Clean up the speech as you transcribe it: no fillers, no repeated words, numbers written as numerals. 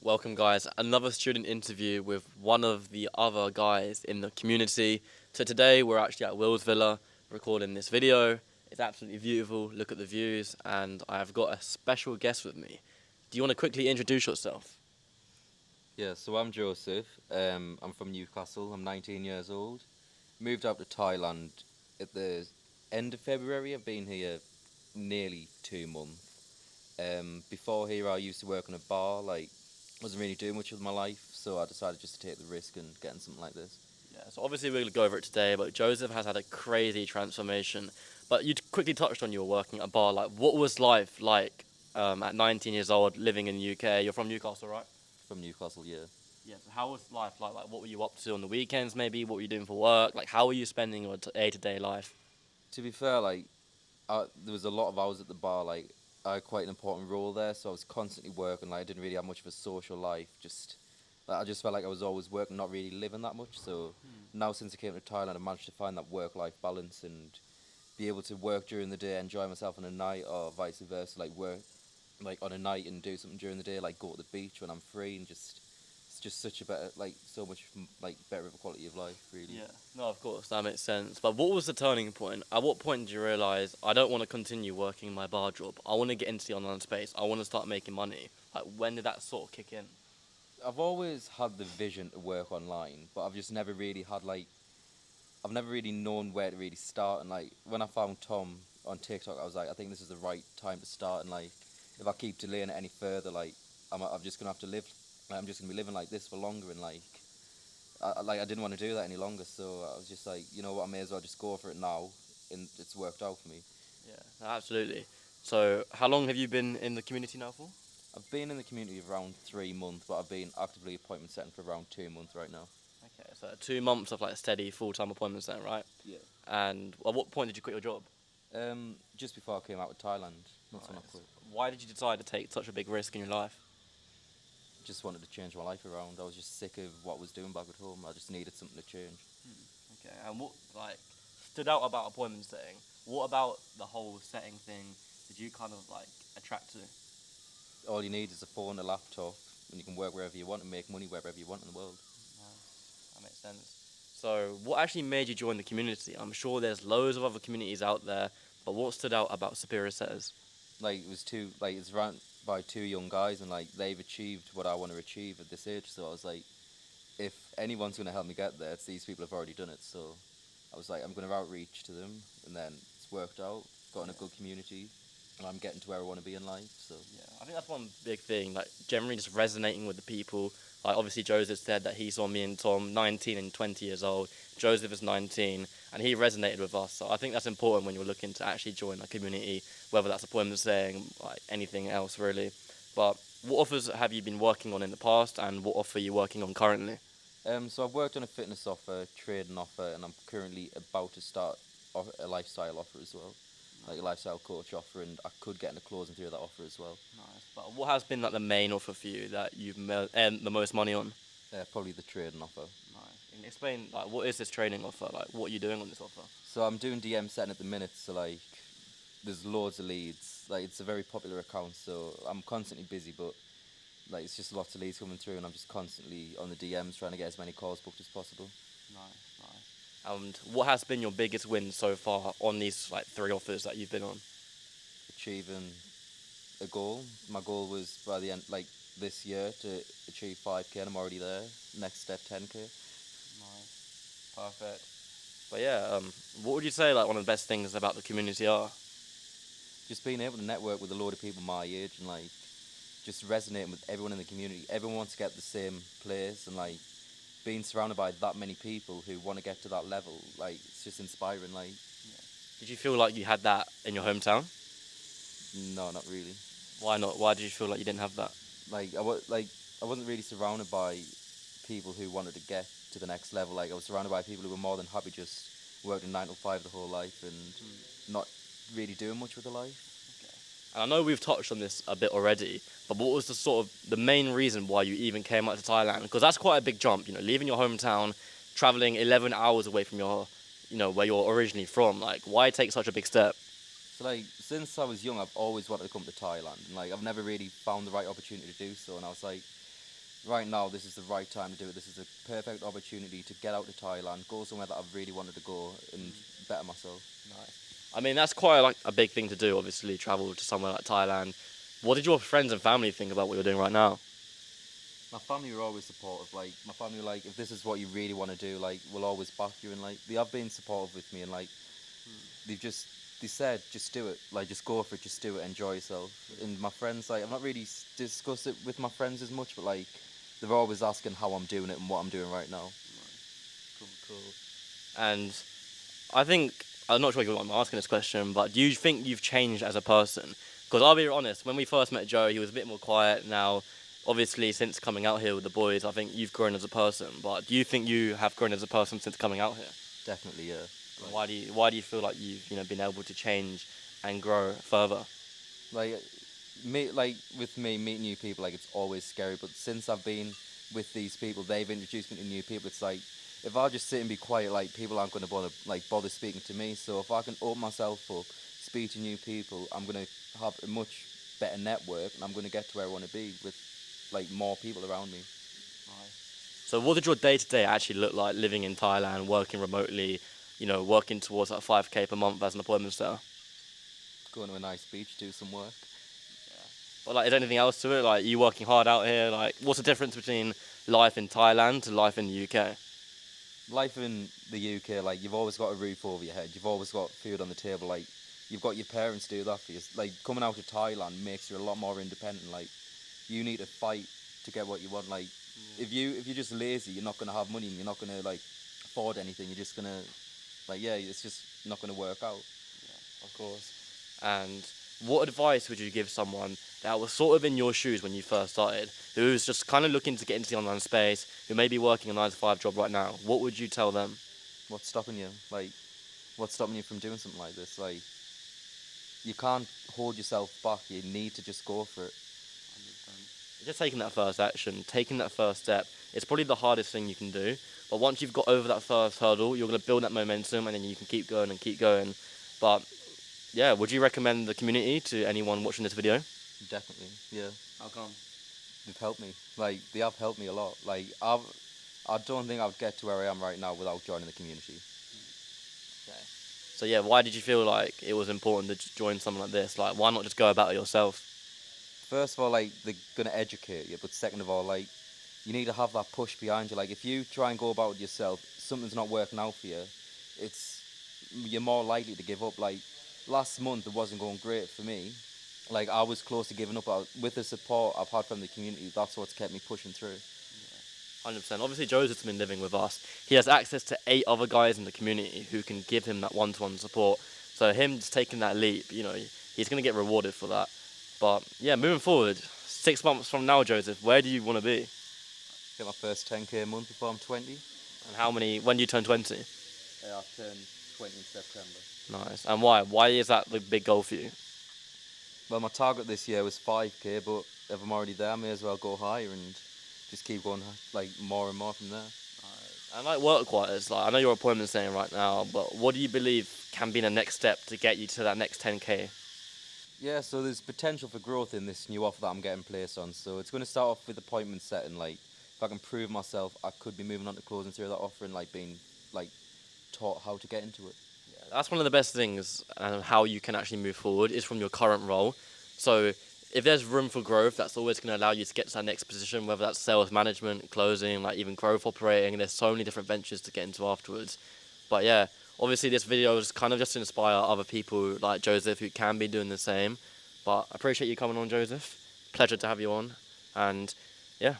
Welcome, guys. Another student interview with one of the other guys in the community. So today we're actually at Will's Villa recording this video. It's absolutely beautiful. Look at the views, and I've got a special guest with me. Do you want to quickly introduce yourself? Yeah, so I'm Joseph. I'm from Newcastle. I'm 19 years old. Moved out to Thailand at the end of February. I've been here nearly 2 months. Before here, I used to work in a bar. Wasn't really doing much with my life, so I decided just to take the risk and get in something like this. Yeah, so obviously we're going to go over it today, but Joseph has had a crazy transformation. But you quickly touched on you were working at a bar. Like, what was life like at 19 years old living in the UK? You're from Newcastle, right? From Newcastle, yeah. Yeah, so how was life like? Like, what were you up to on the weekends, maybe? What were you doing for work? Like, how were you spending your day-to-day life? To be fair, there was a lot of hours at the bar. I had quite an important role there, so I was constantly working. I didn't really have much of a social life. I just felt like I was always working, not really living that much. So now, since I came to Thailand, I managed to find that work-life balance and be able to work during the day, enjoy myself on a night, or vice versa. Like work, like on a night and do something during the day, like go to the beach when I'm free, and it's just such a better, so much better of a quality of life, really. Yeah, no, of course, that makes sense. But what was the turning point? At what point did you realise, I don't want to continue working my bar job. I want to get into the online space. I want to start making money. Like, when did that sort of kick in? I've always had the vision to work online, but I've just never really had I've never really known where to really start. And when I found Tom on TikTok, I was like, I think this is the right time to start. And if I keep delaying it any further, I'm just gonna have to live. I'm just gonna be living like this for longer. And I didn't want to do that any longer. So I was just like, you know what, I may as well just go for it now. And it's worked out for me. Yeah, absolutely. So, how long have you been in the community now for? I've been in the community for around 3 months, but I've been actively appointment setting for around 2 months right now. Okay, so 2 months of like steady full-time appointments then, right? Yeah. And at what point did you quit your job? Just before I came out of Thailand, not so long Nice. quit. Why did you decide to take such a big risk in your life? Just wanted to change my life around. I was just sick of what I was doing back at home. I just needed something to change. Okay, and what like stood out about appointment setting? What about the whole setting thing did you kind of like attract to? All you need is a phone, a laptop, and you can work wherever you want and make money wherever you want in the world. Nice. That makes sense. So, what actually made you join the community? I'm sure there's loads of other communities out there, but what stood out about Superior Setters? It's run by two young guys, and they've achieved what I want to achieve at this age. So I was like, if anyone's going to help me get there, it's these people who've already done it. So I was like, I'm going to outreach to them, and then it's worked out. Got in a good community, and I'm getting to where I want to be in life. So Yeah, I think that's one big thing, like generally just resonating with the people. Like obviously Joseph said that he saw me and Tom 19 and 20 years old. Joseph is 19 and he resonated with us. So I think that's important when you're looking to actually join a community, whether that's appointment setting, like anything else really. But what offers have you been working on in the past and what offer are you working on currently? so I've worked on a fitness offer, trading offer, and I'm currently about to start a lifestyle offer as well, like a lifestyle coach offer, and I could get into closing through that offer as well. Nice. But what has been like the main offer for you that you've earned the most money on? Probably the trading offer. Nice. And explain like what is this training offer? Like what are you doing on this offer? So I'm doing DM setting at the minute. So there's loads of leads. It's a very popular account, so I'm constantly busy. But it's just lots of leads coming through, and I'm just constantly on the DMs trying to get as many calls booked as possible. Nice, nice. And what has been your biggest win so far on these like 3 offers that you've been on? Achieving a goal. My goal was by the end, this year, to achieve 5k, and I'm already there. Next step, 10k. Nice, perfect. But yeah, what would you say like one of the best things about the community are? Just being able to network with a load of people my age, and just resonating with everyone in the community. Everyone wants to get the same place, and being surrounded by that many people who want to get to that level, it's just inspiring. Did you feel like you had that in your hometown? No, not really. Why not? Why did you feel like you didn't have that? I wasn't really surrounded by people who wanted to get to the next level. I was surrounded by people who were more than happy just working 9 to 5 the whole life and not really doing much with their life. And I know we've touched on this a bit already, but what was the sort of the main reason why you even came out to Thailand? Because that's quite a big jump, leaving your hometown, traveling 11 hours away from your, where you're originally from. Like, why take such a big step? So since I was young, I've always wanted to come to Thailand, and I've never really found the right opportunity to do so. And I was like, right now this is the right time to do it. This is a perfect opportunity to get out to Thailand, go somewhere that I've really wanted to go, and better myself. Nice. I mean, that's quite like a big thing to do. Obviously, travel to somewhere like Thailand. What did your friends and family think about what you're doing right now? My family were always supportive. Like my family, were like if this is what you really want to do, like we'll always back you. And like they have been supportive with me, and like they said just do it, like just go for it, just do it, enjoy yourself. And my friends, like I've not really discussed it with my friends as much, but like they're always asking how I'm doing it and what I'm doing right now. Cool, cool. And I think, I'm not sure if I'm asking this question, but do you think you've changed as a person? Because I'll be honest, when we first met Joe, he was a bit more quiet. Now, obviously, since coming out here with the boys, I think you've grown as a person. But do you think you have grown as a person since coming out here? Definitely, yeah. And why do you feel like you've been able to change and grow further? Like me, like with me meeting new people, like it's always scary. But since I've been with these people, they've introduced me to new people. It's like if I just sit and be quiet, like people aren't going to bother speaking to me. So if I can open myself up, speak to new people, I'm going to have a much better network, and I'm going to get to where I want to be with like more people around me. So what did your day-to-day actually look like living in Thailand, working remotely, working towards that 5K per month as an appointment setter? Going to a nice beach, do some work. But like, is there anything else to it? Like, you working hard out here? Like, what's the difference between life in Thailand to life in the UK? Life in the UK, like you've always got a roof over your head. You've always got food on the table. Like you've got your parents do that for you. Like coming out to Thailand makes you a lot more independent. Like you need to fight to get what you want. Like if you're just lazy, you're not gonna have money, and you're not gonna like afford anything. You're just gonna it's just not gonna work out. Of course. And what advice would you give someone that was sort of in your shoes when you first started, who's just kind of looking to get into the online space, who may be working a 9 to 5 job right now? What would you tell them? What's stopping you? Like what's stopping you from doing something like this? Like you can't hold yourself back. You need to just go for it. Just taking that first action, taking that first step, it's probably the hardest thing you can do. But once you've got over that first hurdle, you're going to build that momentum, and then you can keep going and keep going. But yeah, would you recommend the community to anyone watching this video? Definitely, yeah. How come? They've helped me. Like they have helped me a lot. Like I don't think I would get to where I am right now without joining the community. Okay. So yeah, why did you feel like it was important to join something like this? Like, why not just go about it yourself? First of all, like they're gonna educate you, but second of all, like you need to have that push behind you. Like if you try and go about it yourself, something's not working out for you, you're more likely to give up. Like last month, it wasn't going great for me. Like I was close to giving up. With the support I've had from the community, that's what's kept me pushing through. 100%. Obviously, Joseph's been living with us. He has access to 8 other guys in the community who can give him that one-to-one support. So him just taking that leap, he's going to get rewarded for that. But yeah, moving forward, 6 months from now, Joseph, where do you want to be? Get my first 10k a month before I'm 20. And when do you turn 20? I'll turn 20 in September. Nice. And why? Why is that the big goal for you? Well, my target this year was 5k, but if I'm already there, I may as well go higher and just keep going like more and more from there. And like work-wise, like I know your appointment's saying right now, but what do you believe can be the next step to get you to that next 10k? Yeah, so there's potential for growth in this new offer that I'm getting placed on. So it's going to start off with appointment setting. Like if I can prove myself, I could be moving on to closing through that offer and like being like taught how to get into it. Yeah, that's one of the best things, and how you can actually move forward is from your current role. So if there's room for growth, that's always going to allow you to get to that next position, whether that's sales management, closing, like even growth operating. There's so many different ventures to get into afterwards. But yeah, obviously this video is kind of just to inspire other people like Joseph who can be doing the same. But I appreciate you coming on, Joseph. Pleasure to have you on. And yeah.